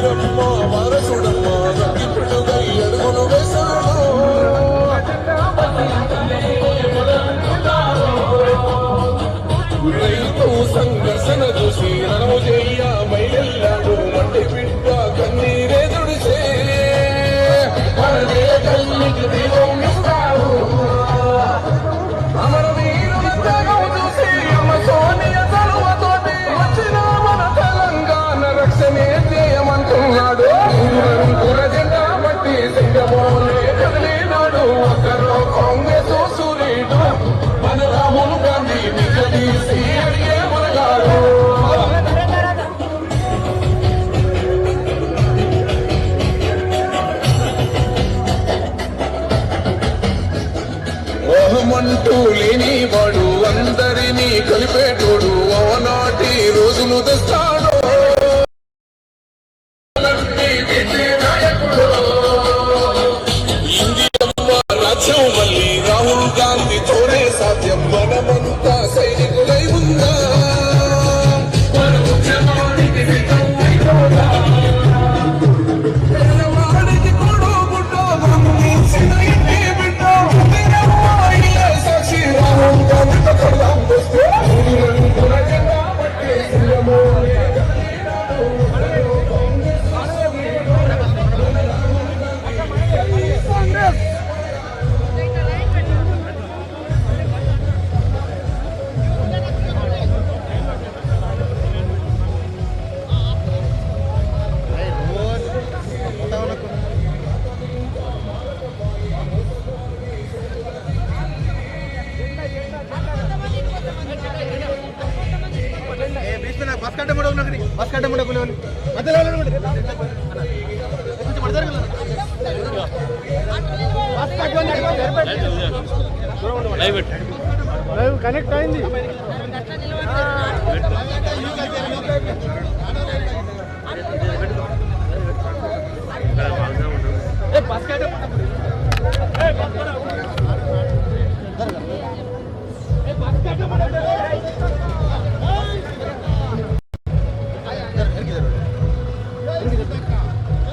వీరమ్మ వారసుడమ్మ రక్తిపుడుగై అడుగులు వేశాడు. రైతు సంఘర్షణ చూసి రణము చేయ బయలుదేరాడు. మట్టి బిడ్డ కన్నీరే తుడిసే తల్లికి దీపం ఇస్తాడు. అమర వీరుల త్యాగం చూసి అమ్మ సోనియ తలువతోటి వచ్చిన మన తెలంగాణ రక్షణే చేయమంటున్నాడు. జెండా బట్టి సింగమోనే కదిలినాడు. ఒక్కరో కాంగ్రెస్ సూర్యుడు మన రాహుల్ గాంధీ నిజదీసి అడిగే మునగాడు. మోహమంటూ లేనివాడు అందరినీ కలిపేటోడు. ఓనాటి రోజులు తెస్తాడు. ఇండియమ్మ రాజ్యం మళ్ళీ రాహుల్ గాంధీతోనే సాధ్యం. మనమంతా సైనికులై ఉందా. వాడికి కొడు గుడ్డో గమనించిన ఇంటి బిడ్డ సాక్షి రాహుల్ గాంధీతో కడదాం వస్తే జెండా పట్టి సింగమోనే बस कट मुड़ा बोले లైవ్ కనెక్ట్ అయింది.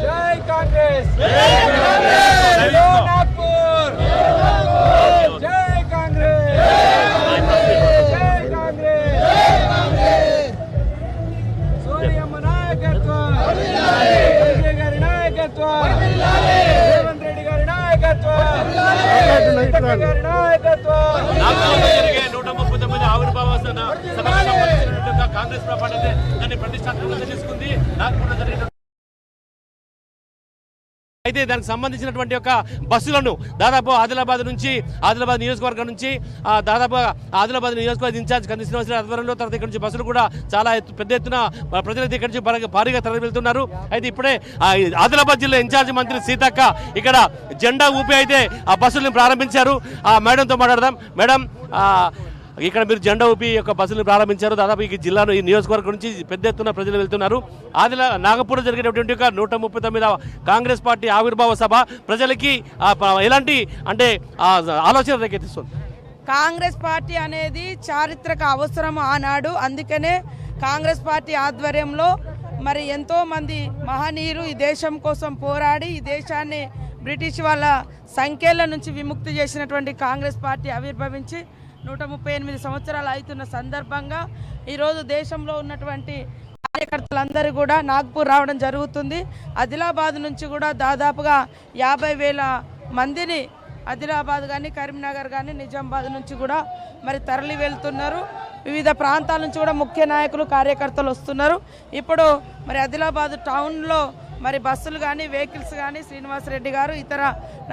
జై కాంగ్రెస్, నాగ్పూర్, జై కాంగ్రెస్, జై కాంగ్రెస్, సోనియమ్మ నాయకత్వం, విజయ్ గారి నాయకత్వం, రేవంత్ రెడ్డి గారి నాయకత్వం, గారి నాయకత్వం. 139 ఆవిర్భావ కాంగ్రెస్ ప్రభుత్వం దాన్ని ప్రతిష్టాత్మకంగా తీసుకుంది. నాగ్పూర్లో జరిగిన అయితే దానికి సంబంధించినటువంటి యొక్క బస్సులను దాదాపు ఆదిలాబాద్ నియోజకవర్గం నుంచి దాదాపు ఆదిలాబాద్ నియోజకవర్గ ఇన్ఛార్జ్ కంది శ్రీనివాసరావు ఆధ్వర్యంలో తర్వాత ఇక్కడ నుంచి బస్సులు కూడా చాలా పెద్ద ఎత్తున ప్రజలైతే ఇక్కడ నుంచి భారీగా తరలి వెళ్తున్నారు. అయితే ఇప్పుడే ఆదిలాబాద్ జిల్లా ఇన్ఛార్జ్ మంత్రి సీతక్క ఇక్కడ జెండా ఊపి అయితే ఆ బస్సులను ప్రారంభించారు. మేడంతో మాట్లాడదాం. మేడం, ఇక్కడ మీరు జెండా ఊపి యొక్క బస్సులు ప్రారంభించారు. దాదాపు ఈ జిల్లాలో ఈ నియోజకవర్గం నుంచి పెద్ద ఎత్తున ప్రజలు వెళ్తున్నారు. నాగపూర్ జరిగినటువంటి 139వ కాంగ్రెస్ పార్టీ ఆవిర్భావ సభ ప్రజలకి ఎలాంటి అంటే ఆలోచన రేకెత్తిస్తుంది? కాంగ్రెస్ పార్టీ అనేది చారిత్రక అవసరం ఆనాడు. అందుకనే కాంగ్రెస్ పార్టీ ఆధ్వర్యంలో మరి ఎంతో మంది మహనీయులు ఈ దేశం కోసం పోరాడి ఈ దేశాన్ని బ్రిటిష్ వాళ్ళ సంఖ్యల నుంచి విముక్తి చేసినటువంటి కాంగ్రెస్ పార్టీ ఆవిర్భవించి 138 సంవత్సరాలు అవుతున్న సందర్భంగా ఈరోజు దేశంలో ఉన్నటువంటి కార్యకర్తలందరూ కూడా నాగ్పూర్ రావడం జరుగుతుంది. ఆదిలాబాద్ నుంచి కూడా దాదాపుగా 50,000 మందిని ఆదిలాబాద్ కానీ కరీంనగర్ కానీ నిజామాబాద్ నుంచి కూడా మరి తరలి వెళ్తున్నారు. వివిధ ప్రాంతాల నుంచి కూడా ముఖ్య నాయకులు కార్యకర్తలు వస్తున్నారు. ఇప్పుడు మరి ఆదిలాబాద్ టౌన్లో మరి బస్సులు కానీ వెహికల్స్ కానీ శ్రీనివాసరెడ్డి గారు ఇతర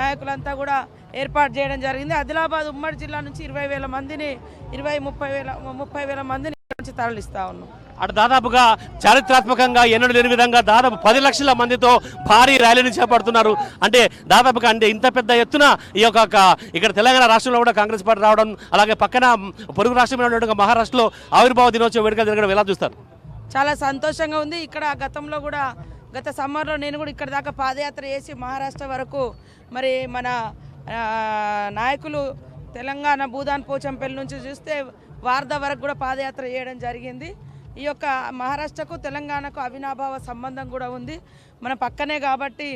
నాయకులంతా కూడా ఏర్పాటు చేయడం జరిగింది. ఆదిలాబాద్ ఉమ్మడి జిల్లా నుంచి 20,000 మందిని 30,000 మందిని నుంచి తరలిస్తా ఉన్నాం. అటు దాదాపుగా చారిత్రాత్మకంగా ఎన్నడూ లేని విధంగా దాదాపు 10 లక్షల మందితో భారీ ర్యాలీని చేపడుతున్నారు. అంటే దాదాపుగా అంటే ఇంత పెద్ద ఎత్తున ఈ యొక్క ఇక్కడ తెలంగాణ రాష్ట్రంలో కూడా కాంగ్రెస్ పార్టీ రావడం, అలాగే పక్కన పొరుగు రాష్ట్రంలో ఉన్నటువంటి మహారాష్ట్రలో ఆవిర్భావ దినోత్సవ వేడుకలు జరగడం ఎలా చూస్తారు? చాలా సంతోషంగా ఉంది. ఇక్కడ గతంలో కూడా గత సమ్మర్లో నేను కూడా ఇక్కడ దాకా పాదయాత్ర చేసి మహారాష్ట్ర వరకు మరి మన నాయకులు తెలంగాణ భూదాన్ పోచంపల్లి నుంచి చూస్తే వార్దా వరకు కూడా పాదయాత్ర చేయడం జరిగింది. ఈ యొక్క మహారాష్ట్రకు తెలంగాణకు అవినాభావ సంబంధం కూడా ఉంది, మన పక్కనే కాబట్టి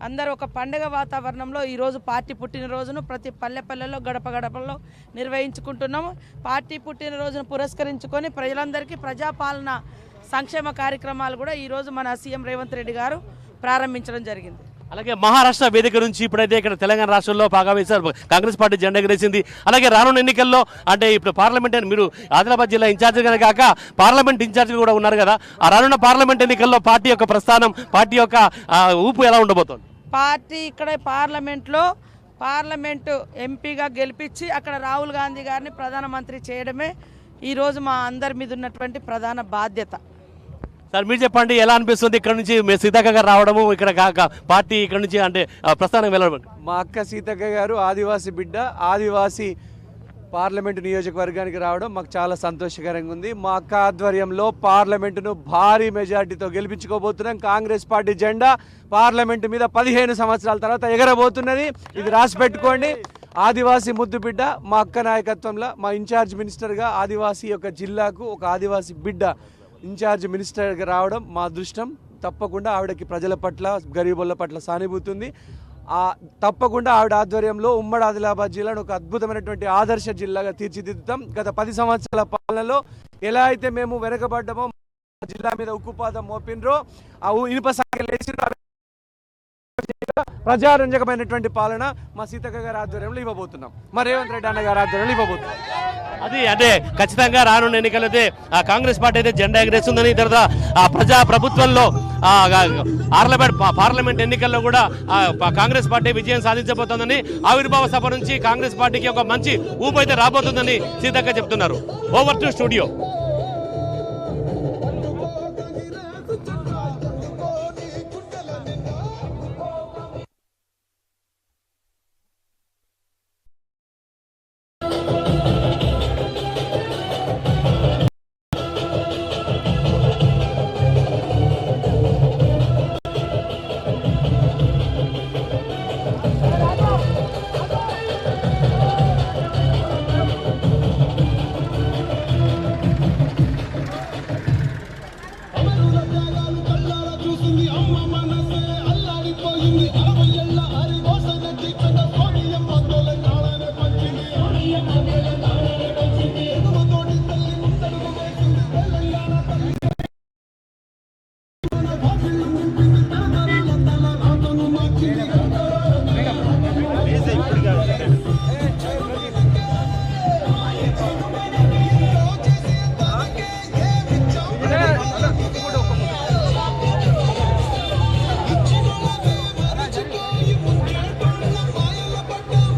అందరూ ఒక పండుగ వాతావరణంలో ఈరోజు పార్టీ పుట్టినరోజును ప్రతి పల్లెల్లో గడప గడపల్లో నిర్వహించుకుంటున్నాము. పార్టీ పుట్టినరోజును పురస్కరించుకొని ప్రజలందరికీ ప్రజాపాలన సంక్షేమ కార్యక్రమాలు కూడా ఈరోజు మన సీఎం రేవంత్ రెడ్డి గారు ప్రారంభించడం జరిగింది. అలాగే మహారాష్ట్ర వేదిక నుంచి ఇప్పుడైతే ఇక్కడ తెలంగాణ రాష్ట్రంలో బాగా వేశారు, కాంగ్రెస్ పార్టీ జెండా ఎగరేసింది. అలాగే రానున్న ఎన్నికల్లో అంటే ఇప్పుడు పార్లమెంట్ మీరు ఆదిలాబాద్ జిల్లా ఇన్ఛార్జిగానే కాక పార్లమెంట్ ఇన్ఛార్జిగా కూడా ఉన్నారు కదా, ఆ రానున్న పార్లమెంట్ ఎన్నికల్లో పార్టీ యొక్క ప్రస్థానం, పార్టీ యొక్క ఊపు ఎలా ఉండబోతోంది? పార్టీ ఇక్కడ పార్లమెంటు ఎంపీగా గెలిపించి అక్కడ రాహుల్ గాంధీ గారిని ప్రధానమంత్రి చేయడమే ఈరోజు మా అందరి మీద ఉన్నటువంటి ప్రధాన బాధ్యత. సార్ మీరు చెప్పండి, ఎలా అనిపిస్తుంది ఇక్కడ నుంచి సీతక్క గారు రావడము, ఇక్కడ పార్టీ ఇక్కడ నుంచి అంటే ప్రస్థానం వెళ్ళడం? మా అక్క సీతక్క గారు ఆదివాసీ బిడ్డ, ఆదివాసీ పార్లమెంటు నియోజకవర్గానికి రావడం మాకు చాలా సంతోషకరంగా ఉంది. మా అక్క ఆధ్వర్యంలో పార్లమెంటును భారీ మెజార్టీతో గెలిపించుకోబోతున్నాం. కాంగ్రెస్ పార్టీ జెండా పార్లమెంటు మీద 15 సంవత్సరాల తర్వాత ఎగరబోతున్నది, ఇది రాసి పెట్టుకోండి. ఆదివాసీ ముద్దు బిడ్డ మా అక్క నాయకత్వంలో మా ఇన్ఛార్జ్ మినిస్టర్గా ఆదివాసీ యొక్క జిల్లాకు ఒక ఆదివాసీ బిడ్డ ఇన్ఛార్జ్ మినిస్టర్గా రావడం మా అదృష్టం. తప్పకుండా ఆవిడకి ప్రజల పట్ల, గరీబుల పట్ల సానుభూతి ఉంది. తప్పకుండా ఆవిడ ఆధ్వర్యంలో ఉమ్మడి ఆదిలాబాద్ జిల్లాను ఒక అద్భుతమైనటువంటి ఆదర్శ జిల్లాగా తీర్చిదిద్దుతాం. గత 10 సంవత్సరాల పాలనలో ఎలా అయితే మేము వెనకబడ్డామో, జిల్లా మీద ఉక్కుపాదం మోపినరో, ఆ ఇనుప సంఖ్యలు వేసిరో, ప్రజారంజకమైనటువంటి పాలన మా సీతక్క గారి ఆధ్వర్యంలో ఇవ్వబోతున్నాం, మా రేవంత్ రెడ్డి అన్న గారి ఆధ్వర్యంలో ఇవ్వబోతున్నాం. అది అంటే ఖచ్చితంగా రానున్న ఎన్నికలైతే కాంగ్రెస్ పార్టీ అయితే జెండా ఎగరేస్తుందని, తర్వాత ప్రజా ప్రభుత్వంలో పార్లమెంట్ ఎన్నికల్లో కూడా కాంగ్రెస్ పార్టీ విజయం సాధించబోతోందని, ఆవిర్భావ సభ నుంచి కాంగ్రెస్ పార్టీకి ఒక మంచి ఊపు అయితే రాబోతుందని సీతక్క చెప్తున్నారు. Over to studio.